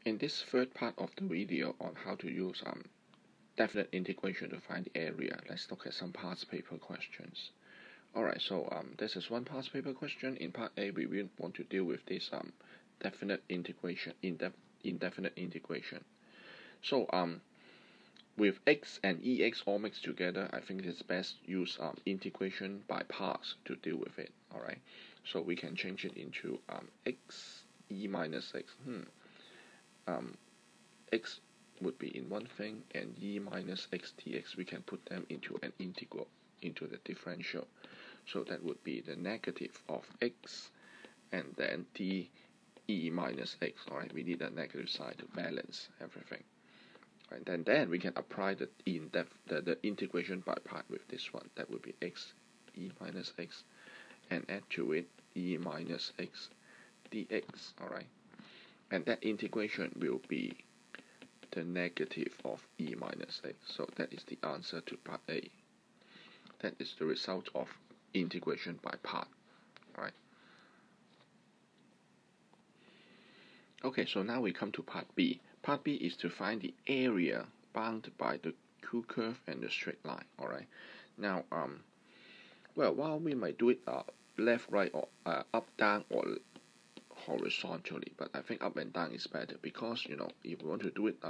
In this third part of the video on how to use definite integration to find the area, let's look at some past paper questions. Alright, so this is one past paper question. In part A, we will want to deal with this definite integration, indefinite integration. So with x and ex all mixed together, I think it's best use integration by parts to deal with it. Alright, so we can change it into x e minus x. X would be in one thing, and e minus x dx, we can put them into an integral, into the differential. So that would be the negative of x and then d e minus x. Alright, we need a negative side to balance everything. Right, and then we can apply the integration by part with this one. That would be x e minus x, and add to it e minus x dx. Alright, and that integration will be the negative of e minus x. So that is the answer to part A. That is the result of integration by part. Alright. Okay, so now we come to part B. Part B is to find the area bounded by the Q curve and the straight line. Alright. Now, well, while we might do it left, right, or up, down, or horizontally, but I think up and down is better, because if you want to do it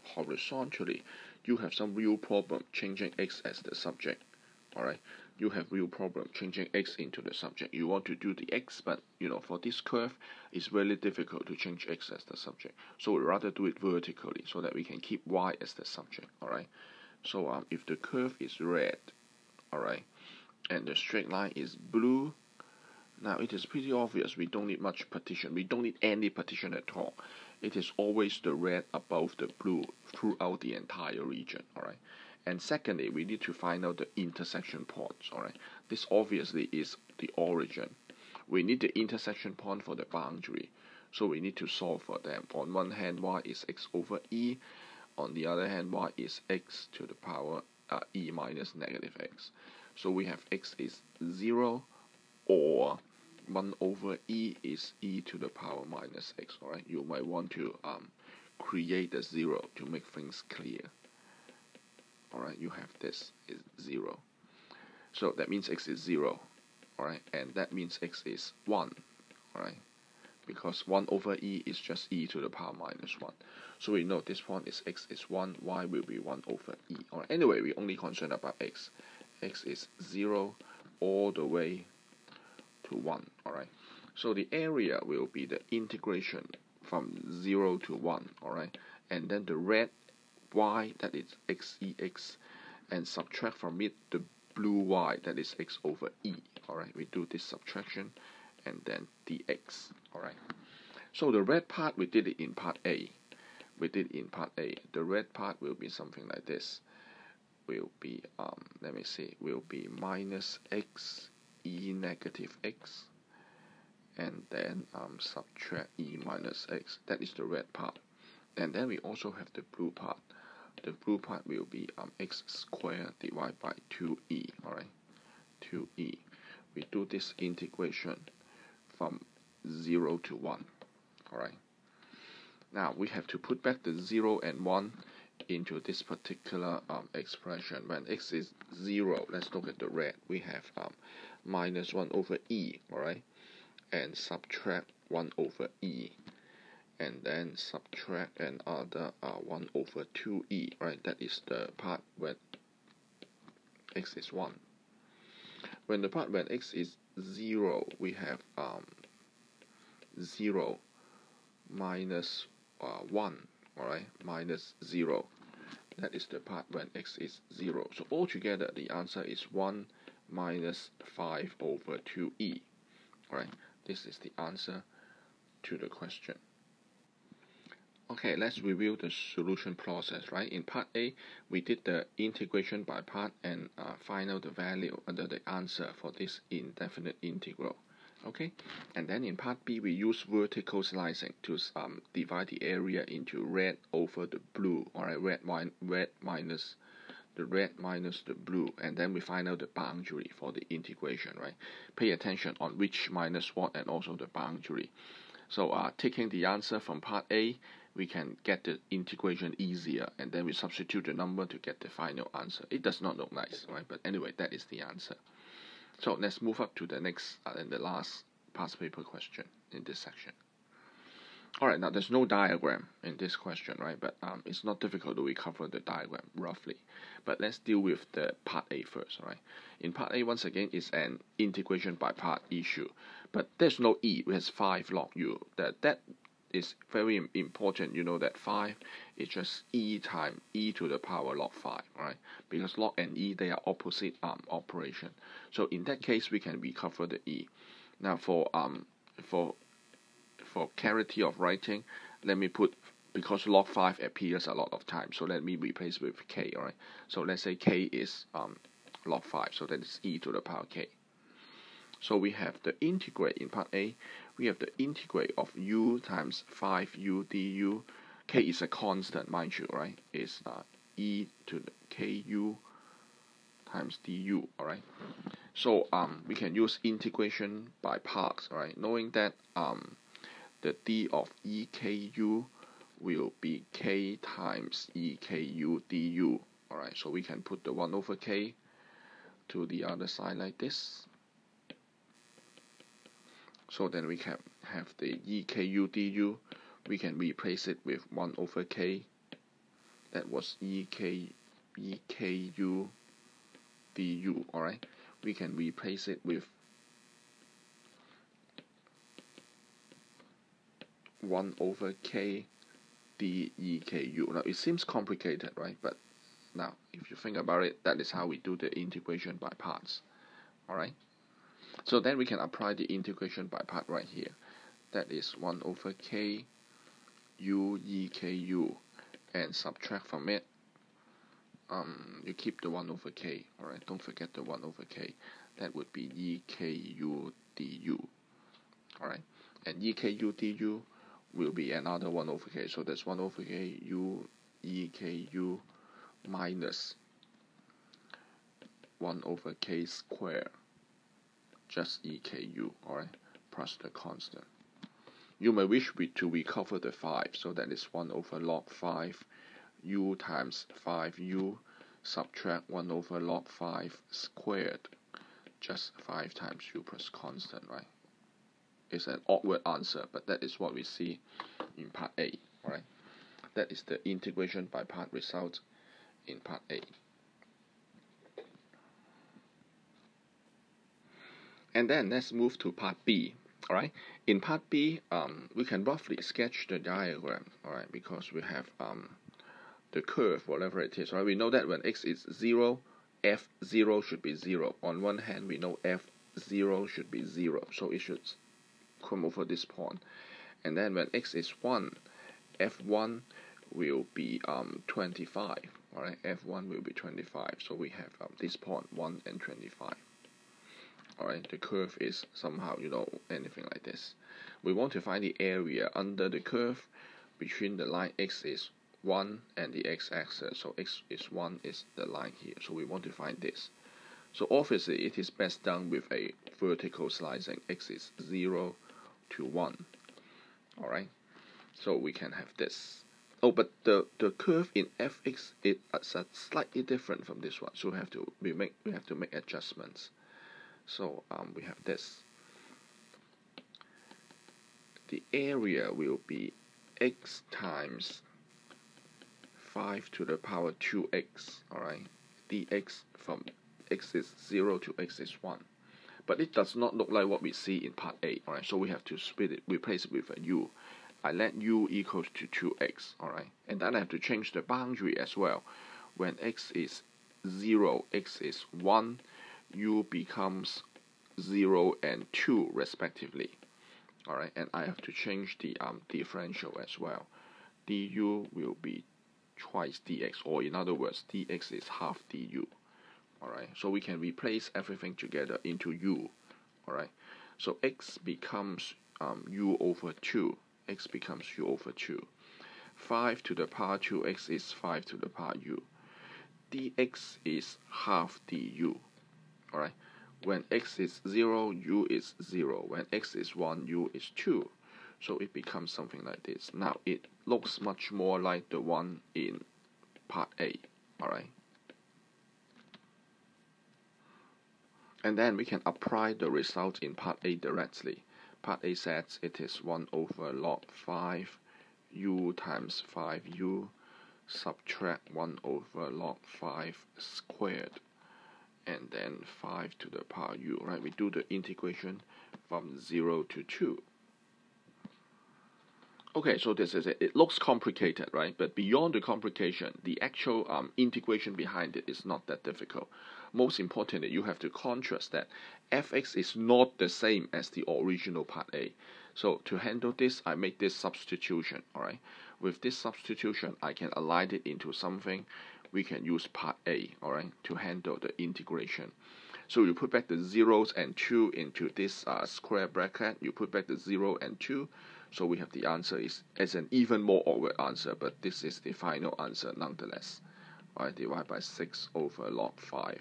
horizontally, you have some real problem changing x as the subject. Alright, you have real problem changing x into the subject. You want to do the x, but for this curve it's really difficult to change x as the subject, so we rather do it vertically so that we can keep y as the subject. Alright, so if the curve is red, alright, and the straight line is blue, now it is pretty obvious we don't need much partition. We don't need any partition at all. It is always the red above the blue throughout the entire region. Alright. And secondly, we need to find out the intersection points. Alright. This obviously is the origin. We need the intersection point for the boundary. So we need to solve for them. On one hand, y is x over e. On the other hand, y is x to the power e minus negative x. So we have x is 0, or 1 over e is e to the power minus x. Alright, you might want to create a 0 to make things clear. Alright, you have this is 0. So that means x is 0. Alright, and that means x is 1. Alright, because 1 over e is just e to the power minus 1. So we know this point is x is 1, y will be 1 over e. Alright, anyway, we only concerned about x. X is 0 all the way to 1. Alright, so the area will be the integration from 0 to 1. Alright, and then the red y, that is x ex, and subtract from it the blue y, that is x over e. Alright, we do this subtraction and then dx. Alright, so the red part we did it in part A. The red part will be something like this. Will be will be minus x e negative x, and then subtract e minus x. That is the red part. And then we also have the blue part. The blue part will be x squared divided by 2e. Alright, 2e. We do this integration from 0 to 1. Alright, now we have to put back the 0 and 1 into this particular expression. When x is 0, let's look at the red. We have minus 1 over e, alright, and subtract 1 over e, and then subtract another 1 over 2e, right? That is the part when x is 1. When the part when x is 0, we have 0 minus 1, alright, minus 0. That is the part when x is 0. So altogether, the answer is 1 minus 5 over 2e. Alright, this is the answer to the question. Okay, let's review the solution process. Right, in part A, we did the integration by part and find out the value under the answer for this indefinite integral. Okay, and then in part B, we use vertical slicing to divide the area into red over the blue. Alright, red minus the blue, and then we find out the boundary for the integration. Right, pay attention on which minus what and also the boundary. So taking the answer from part A, we can get the integration easier, and then we substitute the number to get the final answer. It does not look nice, right? But anyway, that is the answer. So let's move up to the next and the last past paper question in this section. Alright, now there's no diagram in this question, right? But it's not difficult to recover the diagram roughly. But let's deal with the part A first, right? In part A, once again, it's an integration by part issue. But there's no e, it has 5 log u. That is very important. You know that 5 is just e times e to the power log 5, right? Because log and e, they are opposite operation. So in that case, we can recover the e. Now for clarity of writing, let me put, because log 5 appears a lot of times, so let me replace with k, alright? So let's say k is log 5, so that is e to the power k. So we have the integrate in part A, we have the integrate of u times 5u du. K is a constant, mind you, right? It's e to the ku times du, alright? So we can use integration by parts, right? Knowing that the d of EKU will be k times EKU du. Alright, so we can put the 1 over k to the other side like this. So then we can have the EKU du. We can replace it with 1 over k. That was EKU du. Alright, we can replace it with 1 over k deku. Now it seems complicated, right? But now if you think about it, that is how we do the integration by parts. Alright, so then we can apply the integration by part right here. That is 1 over k u eku, and subtract from it, you keep the 1 over k. Alright, don't forget the 1 over k. That would be eku du. Alright, and eku du will be another 1 over k, so that's 1 over k u eku minus 1 over k squared, just eku, alright, plus the constant. You may wish to recover the 5, so that is 1 over log 5 u times 5u, subtract 1 over log 5 squared, just 5 times u plus constant, right? It's an awkward answer, but that is what we see in part A, right? That is the integration by part result in part A. And then let's move to part B. Alright, in part B, we can roughly sketch the diagram, alright, because we have the curve, whatever it is, right? We know that when x is 0, f0 should be 0. On one hand, we know f0 should be 0, so it should come over this point. And then when x is 1, f1 will be 25, alright, f1 will be 25, so we have this point 1 and 25. Alright, the curve is somehow, anything like this. We want to find the area under the curve between the line x is 1 and the x-axis. So x is 1 is the line here. So we want to find this. So obviously it is best done with a vertical slicing. X is 0 to 1. Alright, so we can have this. Oh, but the curve in fx is slightly different from this one. So we have to make adjustments. So we have this. The area will be x times 5 to the power 2x, alright, dx from x is 0 to x is 1. But it does not look like what we see in part A, alright, so we have to split it, replace it with a u. I let u equals to 2x, alright, and then I have to change the boundary as well. When x is 0, x is 1, u becomes 0 and 2 respectively. Alright, and I have to change the differential as well. Du will be twice dx, or in other words, dx is half du. Alright, so we can replace everything together into u. Alright, so x becomes u over 2. X becomes u over 2. 5 to the power 2x is 5 to the power u. Dx is half du. Alright, when x is 0, u is 0. When x is 1, u is 2. So it becomes something like this. Now it looks much more like the one in part A, alright? And then we can apply the result in part A directly. Part A says it is 1 over log 5 u times 5u subtract 1 over log 5 squared, and then 5 to the power u, right? We do the integration from 0 to 2. Okay, so this is it. It looks complicated, right? But beyond the complication, the actual integration behind it is not that difficult. Most importantly, you have to contrast that fx is not the same as the original part A. So to handle this, I make this substitution, alright? With this substitution, I can align it into something. We can use part A, alright, to handle the integration. So you put back the 0s and 2 into this square bracket. You put back the 0 and 2. So we have the answer is an even more awkward answer, but this is the final answer nonetheless. Alright, divide by 6 over log 5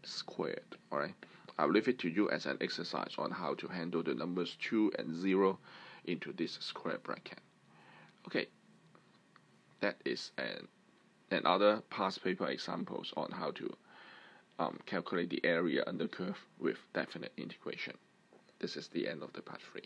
squared. Alright, I'll leave it to you as an exercise on how to handle the numbers 2 and 0 into this square bracket. Okay, that is another past paper examples on how to calculate the area under curve with definite integration. This is the end of the part 3.